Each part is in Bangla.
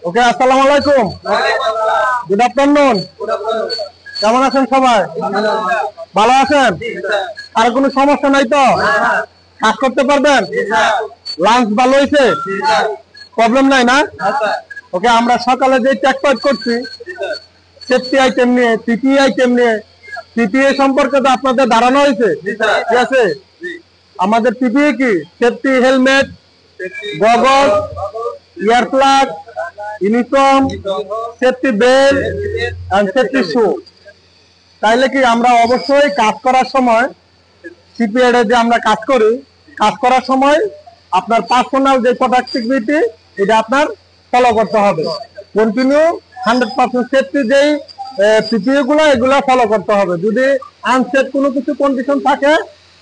ওকে, আসসালামু আলাইকুম। Good afternoon. কেমন আছেন সবাই? ভালো আছেন? আর কোনো সমস্যা নাই তো? কাজ করতে পারবেন? লাঞ্চ ভালো হয়েছে? প্রবলেম নাই না? ওকে, আমরা সকালে যে চেক পয়েন্ট করছি সেফটি আইটেম নিয়ে, পিপিই আইটেম নিয়ে, পিপিই সম্পর্কে তো আপনাদের ধারণা হয়েছে, ঠিক আছে? আমাদের পিপিই কি? Safety helmet, goggle, ear plug, uniform, safety belt and safety shoe. তাইলে কি আমরা অবশ্যই কাজ করার সময় সিপিএড যে আমরা কাজ করি, কাজ করার সময় আপনার পার্সোনাল যে প্রোটেক্টিভিটি এটা আপনার ফলো করতে হবে। কন্টিনিউ 100% সেফটি যেই পিপিই গুলো এগুলো ফলো করতে হবে। যদি আনসেফ কোনো কিছু কন্ডিশন থাকে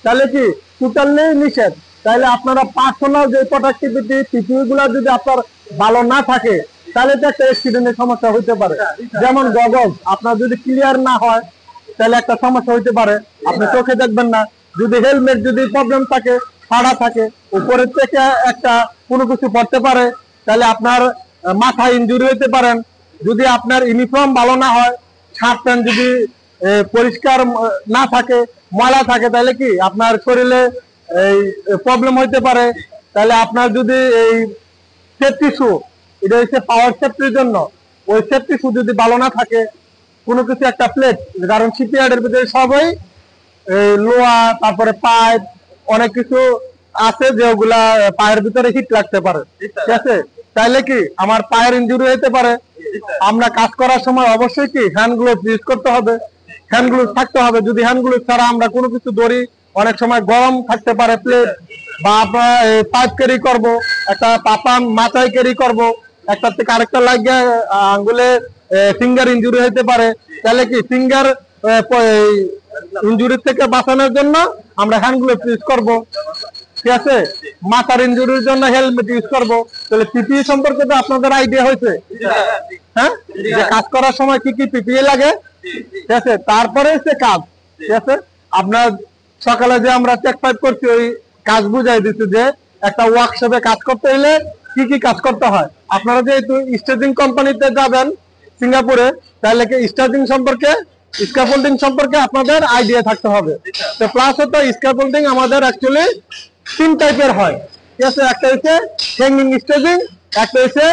তাহলে কি টোটালি নিষেধ। তাহলে আপনারা পার্সোনাল যে প্রোটেক্টিভিটি পিপিই গুলো যদি আপনার ভালো না থাকে তাহলে তো একটা অ্যাক্সিডেন্টের সমস্যা হইতে পারে। যেমন গগল আপনার যদি ক্লিয়ার না হয় তাহলে একটা সমস্যা হইতে পারে, আপনি চোখে দেখবেন না। যদি হেলমেট যদি প্রবলেম থাকে, ফাড়া থাকে, উপরের থেকে একটা কোনো কিছু পড়তে পারে তাহলে আপনার মাথা ইনজুরি হইতে পারেন। যদি আপনার ইউনিফর্ম ভালো না হয়, শার্ট প্যান্ট যদি পরিষ্কার না থাকে, ময়লা থাকে, তাহলে কি আপনার শরীরে এই প্রবলেম হইতে পারে। তাহলে আপনার যদি এই সেফটি শু, এটা হচ্ছে পাওয়ার সেফটির জন্য, ওই সেফটি শু যদি ভালো না থাকে, কোনো কিছু একটা প্লেট, কারণ শিপইয়ার্ডের ভিতরে সবই লোহা, তারপরে পাইপ, অনেক কিছু আছে যেগুলা পায়ের ভিতরে হিট লাগতে পারে, ঠিক আছে? তাইলে কি আমার পায়ের ইনজুরি হতে পারে। আমরা কাজ করার সময় অবশ্যই কি হ্যান্ড গ্লোভস ইউজ করতে হবে, হ্যান্ড গ্লোভস থাকতে হবে। যদি হ্যান্ড গ্লোভস ছাড়া আমরা কোনো কিছু ধরি, অনেক সময় গরম থাকতে পারে প্লেট, বা আমরা পাইপ ক্যারি করব, একটা পাপান মাথায় ক্যারি করব, একটা থেকে আরেকটা লাগিয়ে আঙ্গুলে ফিঙ্গার ইনজুরি হতে পারে। তাহলে কি ফিঙ্গার ইনজুরি থেকে বাঁচানোর জন্য আমরা হ্যান্ড গ্লোভস ইউজ করব, ঠিক আছে? মাথার ইনজুরির জন্য হেলমেট ইউজ করব। তাহলে পিপিই সম্পর্কে তো আপনাদের আইডিয়া হয়েছে, হ্যাঁ, যে কাজ করার সময় কি কি পিপিই লাগে, ঠিক আছে? তারপরে হচ্ছে কাজ, ঠিক আছে? আপনার সকালে যে আমরা চেক পাইপ করছি ওই কাজ বুঝাই দিচ্ছে যে একটা ওয়ার্কশপে কাজ করতে হলে কি কি কাজ করতে হয়। আপনারা যেহেতু স্টেজিং কোম্পানিতে যাবেন সিঙ্গাপুরে, তাহলে কি স্টেজিং সম্পর্কে, স্ক্যাফোল্ডিং সম্পর্কে আপনাদের আইডিয়া থাকতে হবে। তো প্লাস হতো স্ক্যাফোল্ডিং আমাদের অ্যাকচুয়ালি 3 টাইপের হয়, ঠিক আছে? একটা হচ্ছে হ্যাঙ্গিং স্টেজিং, একটা হচ্ছে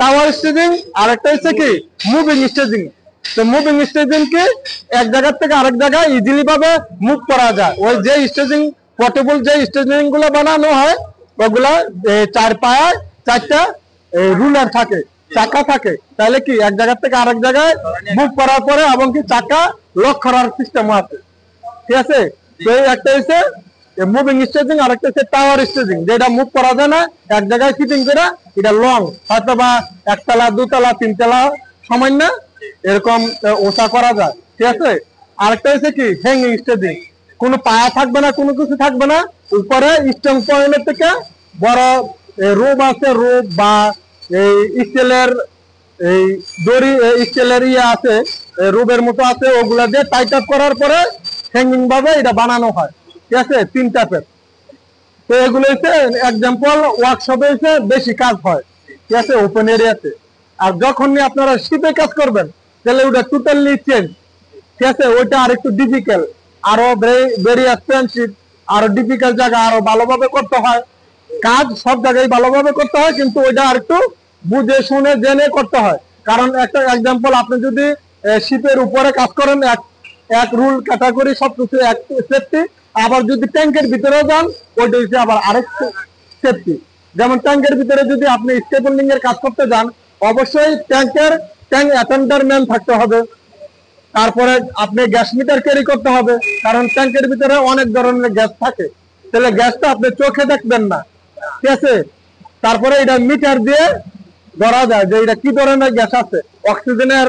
টাওয়ার স্টেজিং, আর একটা হচ্ছে কি মুভিং স্টেজিং। তো মুভিং স্টেজিং কি এক জায়গা থেকে আরেক জায়গায় ইজিলি ভাবে মুভ করা যায়। ওই যে স্টেজিং পোর্টেবল যে স্টেজিং গুলো বানানো হয় ওগুলা 4 পায়ে 4টা রুলার থাকে, চাকা থাকে। তাহলে কি এক জায়গা থেকে আরেক জায়গায় মুভ করার পরে এবং কি চাকা লক করার সিস্টেম আছে, ঠিক আছে? তো এই একটা হচ্ছে মুভিং স্টেজিং, আর একটা হচ্ছে টাওয়ার স্টেজিং, যেটা মুভ করা যায় না, এক জায়গায় ফিটিং করে এটা লং, হয়তো বা 1 তলা 2 তলা 3 তলা সামান্য এরকম ওঠা করা যায়, ঠিক আছে? আরেকটা হচ্ছে কি হ্যাঙ্গিং স্টেজিং, কোনো পায়া থাকবে না, কোনো কিছু থাকবে না, উপরে স্ট্রং পয়েন্টের থেকে বড় রোপ আছে, রোপ বা এই স্টিলের এই দড়ি, স্টিলের ইয়ে আছে, রোপের মতো আছে, ওগুলা দিয়ে টাইট আপ করার পরে হ্যাঙ্গিং ভাবে এটা বানানো হয়, ঠিক আছে? 3 টাইপের। তো এগুলো হচ্ছে এক্সাম্পল ওয়ার্কশপে হচ্ছে বেশি কাজ হয়, ঠিক আছে, ওপেন এরিয়াতে। আর যখন আপনারা শিপে কাজ করবেন তাহলে ওটা টোটালি চেঞ্জ, ঠিক আছে? ওইটা আর একটু ডিফিকাল্ট, আরো ভেরি এক্সপেন্সিভ, আরো ডিফিকাল্ট জায়গা, আরো ভালোভাবে করতে হয়। কাজ সব জায়গায় ভালোভাবে করতে হয়, কিন্তু ওইটা আর একটু বুঝে শুনে জেনে করতে হয়। কারণ একটা এক্সাম্পল, আপনি যদি শিপের উপরে কাজ করেন এক রুল ক্যাটাগরি সবকিছু এক সেফটি, আবার যদি ট্যাঙ্কের ভিতরে যান ওইটা হচ্ছে আবার আরেক সেফটি। যেমন ট্যাঙ্কের ভিতরে যদি আপনি স্টেবলিং এর কাজ করতে যান, অবশ্যই ট্যাঙ্ক অ্যাটেন্ডার ম্যান থাকতে হবে। তারপরে আপনি গ্যাস মিটার ক্যারি করতে হবে, কারণ ট্যাঙ্কের ভিতরে অনেক ধরনের গ্যাস থাকে, তাহলে গ্যাসটা আপনি চোখে দেখবেন না, ঠিক আছে? তারপরে এটা মিটার দিয়ে ধরা যায় যে এটা কি ধরনের গ্যাস আছে, অক্সিজেনের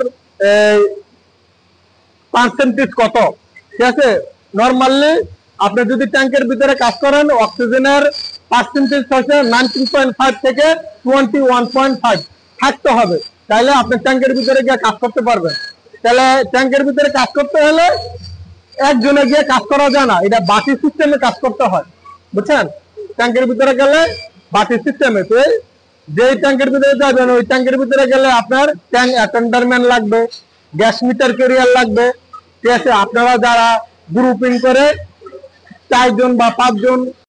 পার্সেন্টেজ কত, ঠিক আছে? নরমালি আপনি যদি ট্যাঙ্কের ভিতরে কাজ করেন, অক্সিজেনের পার্সেন্টেজ হচ্ছে 19.5 থেকে 21.5 থাকতে হবে, তাহলে আপনি ট্যাঙ্কের ভিতরে গিয়ে কাজ করতে পারবেন। তাহলে ট্যাঙ্কের ভিতরে কাজ করতে হলে একজনে গিয়ে কাজ করা যায় না, এটা বাটি সিস্টেমে কাজ করতে হয়, বুঝছেন? ট্যাঙ্কের ভিতরে গেলে বাটি সিস্টেমে, তো যেই ট্যাঙ্কের ভিতরে যাবেন ওই ট্যাঙ্কের ভিতরে গেলে আপনার ট্যাঙ্ক অ্যাটেন্ডারম্যান লাগবে, গ্যাস মিটার ক্যারিয়ার লাগবে। ঠিক আছে, আপনারা যারা গ্রুপিং করে 4 জন বা 5 জন